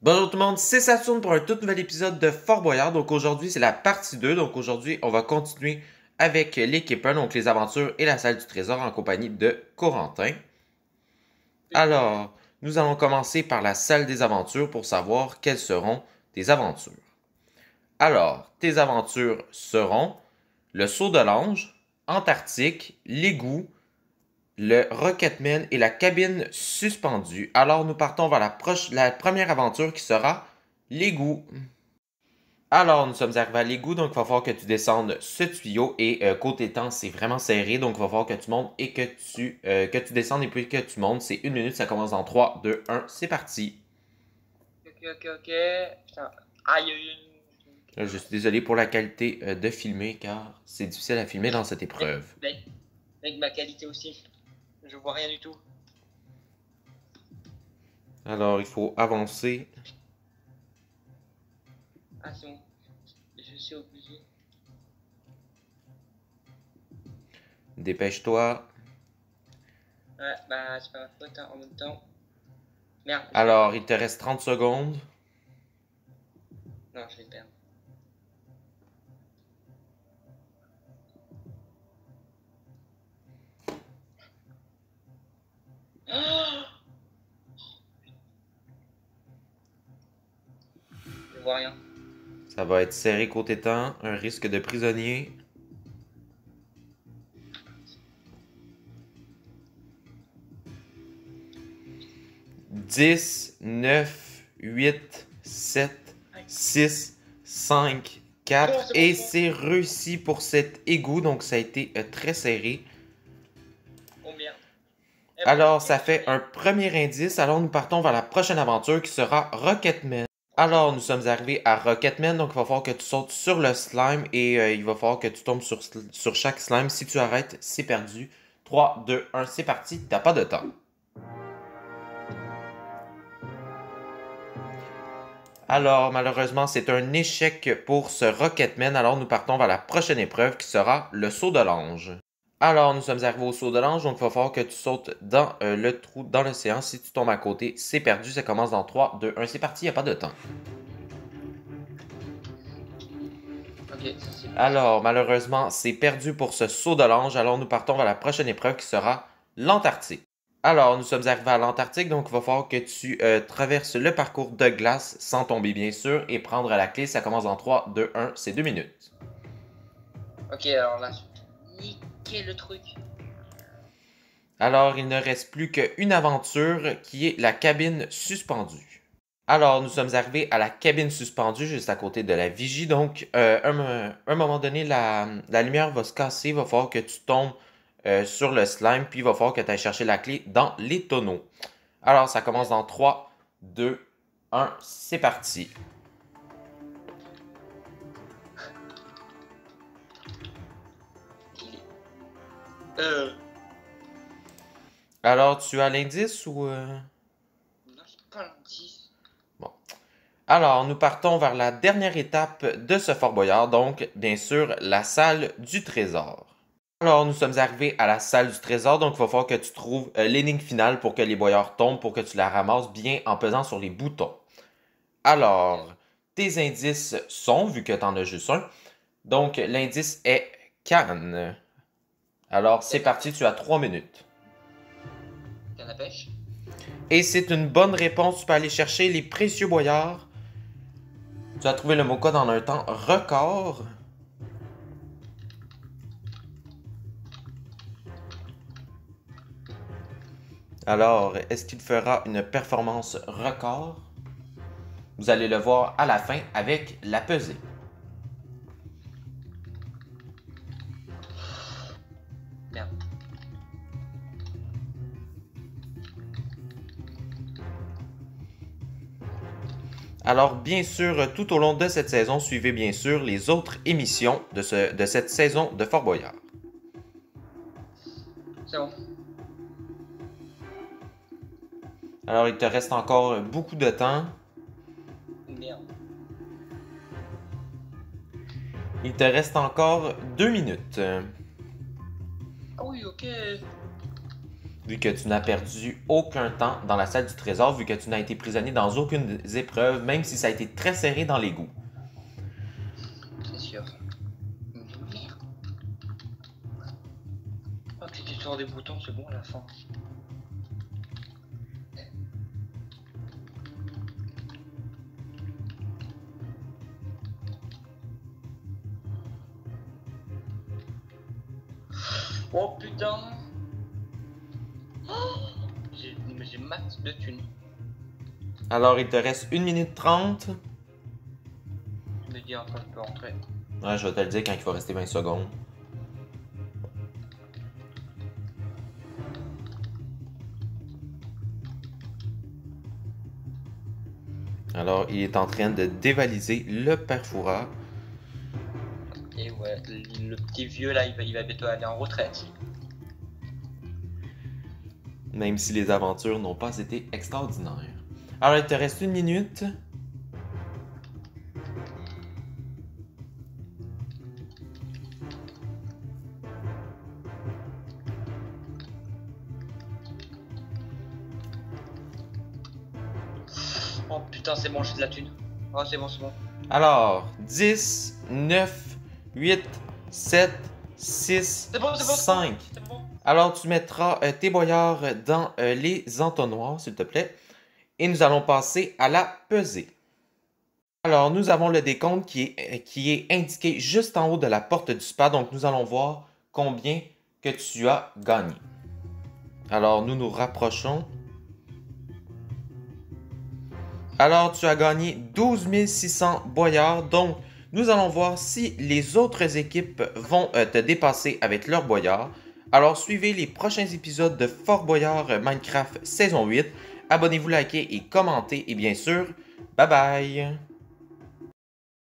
Bonjour tout le monde, c'est Saturne pour un tout nouvel épisode de Fort Boyard. Donc aujourd'hui, c'est la partie 2. Donc aujourd'hui, on va continuer avec l'équipe 1, donc les aventures et la salle du trésor en compagnie de Corentin. Alors, nous allons commencer par la salle des aventures pour savoir quelles seront tes aventures. Alors, tes aventures seront le saut de l'ange, Antarctique, l'égout, le Rocketman et la cabine suspendue. Alors, nous partons vers la première aventure qui sera l'égout. Alors, nous sommes arrivés à l'égout, donc il va falloir que tu descendes ce tuyau et côté temps, c'est vraiment serré, donc il va falloir que tu montes et que tu descendes et puis que tu montes. C'est 1 minute, ça commence dans 3, 2, 1, c'est parti. Ok. Putain. Ah, il y a eu une... Je suis désolé pour la qualité de filmer car c'est difficile à filmer dans cette épreuve. Avec ma qualité aussi. Je vois rien du tout. Alors, il faut avancer. Ah, c'est bon. Je suis obligé. Dépêche-toi. Ouais, bah, c'est pas ma faute hein, en même temps. Merde. Alors, il te reste 30 secondes. Non, je vais perdre. Je vois rien. Ça va être serré côté temps, un risque de prisonnier. 10, 9, 8, 7, 6, 5, 4 et c'est réussi pour cet égout, donc ça a été très serré. Oh merde. Alors, ça fait un premier indice. Alors, nous partons vers la prochaine aventure qui sera Rocketman. Alors, nous sommes arrivés à Rocketman, donc il va falloir que tu sautes sur le slime et il va falloir que tu tombes sur chaque slime. Si tu arrêtes, c'est perdu. 3, 2, 1, c'est parti. T'as pas de temps. Alors, malheureusement, c'est un échec pour ce Rocketman. Alors, nous partons vers la prochaine épreuve qui sera le saut de l'ange. Alors, nous sommes arrivés au saut de l'ange, donc il va falloir que tu sautes dans le trou, dans l'océan. Si tu tombes à côté, c'est perdu. Ça commence dans 3, 2, 1, c'est parti, il n'y a pas de temps. Ok, alors, malheureusement, c'est perdu pour ce saut de l'ange. Alors, nous partons vers la prochaine épreuve qui sera l'Antarctique. Alors, nous sommes arrivés à l'Antarctique, donc il va falloir que tu traverses le parcours de glace sans tomber, bien sûr, et prendre la clé. Ça commence dans 3, 2, 1, c'est 2 minutes. Ok, alors là, niquer le truc. Alors, il ne reste plus qu'une aventure qui est la cabine suspendue. Alors, nous sommes arrivés à la cabine suspendue juste à côté de la vigie. Donc, un moment donné, la lumière va se casser. Il va falloir que tu tombes sur le slime. Puis, il va falloir que tu ailles chercher la clé dans les tonneaux. Alors, ça commence dans 3, 2, 1. C'est parti. Alors, tu as l'indice ou... Non, j'ai pas l'indice. Bon. Alors, nous partons vers la dernière étape de ce Fort Boyard, donc, bien sûr, la salle du trésor. Alors, nous sommes arrivés à la salle du trésor, donc il va falloir que tu trouves l'énigme finale pour que les boyards tombent, pour que tu la ramasses bien en pesant sur les boutons. Alors, tes indices sont, vu que tu en as juste un, donc l'indice est canne. Alors, c'est parti, tu as 3 minutes. Canne à pêche. Et c'est une bonne réponse, tu peux aller chercher les précieux boyards. Tu as trouvé le mot code en un temps record. Alors, est-ce qu'il fera une performance record? Vous allez le voir à la fin avec la pesée. Merde. Alors, bien sûr, tout au long de cette saison, suivez bien sûr les autres émissions de cette saison de Fort Boyard. C'est bon. Alors, il te reste encore beaucoup de temps. Merde. Il te reste encore 2 minutes. Ah oui, ok. vu que tu n'as perdu aucun temps dans la salle du trésor, vu que tu n'as été prisonnier dans aucune des épreuves, même si ça a été très serré dans l'égout. C'est sûr. Merde. Oh, cliquer sur des boutons, c'est bon à la fin. Oh putain. Oh, j'ai max de thunes. Alors, il te reste 1 minute 30. Je me dis enfin je peux rentrer. Ouais, je vais te le dire quand il va rester 20 secondes. Alors, il est en train de dévaliser le père Fouras. Et ouais, le petit vieux là, il va bientôt aller en retraite. Même si les aventures n'ont pas été extraordinaires. Alors, il te reste 1 minute. Oh putain, c'est bon, j'ai de la thune. Oh, c'est bon, c'est bon. Alors, 10, 9, 8, 7, 6, C'est bon, 5. C'est bon. Alors, tu mettras tes boyards dans les entonnoirs, s'il te plaît. Et nous allons passer à la pesée. Alors, nous avons le décompte qui est indiqué juste en haut de la porte du spa. Donc, nous allons voir combien que tu as gagné. Alors, nous nous rapprochons. Alors, tu as gagné 12 600 boyards. Donc, nous allons voir si les autres équipes vont te dépasser avec leurs boyards. Alors, suivez les prochains épisodes de Fort Boyard Minecraft saison 8. Abonnez-vous, likez et commentez. Et bien sûr, bye bye!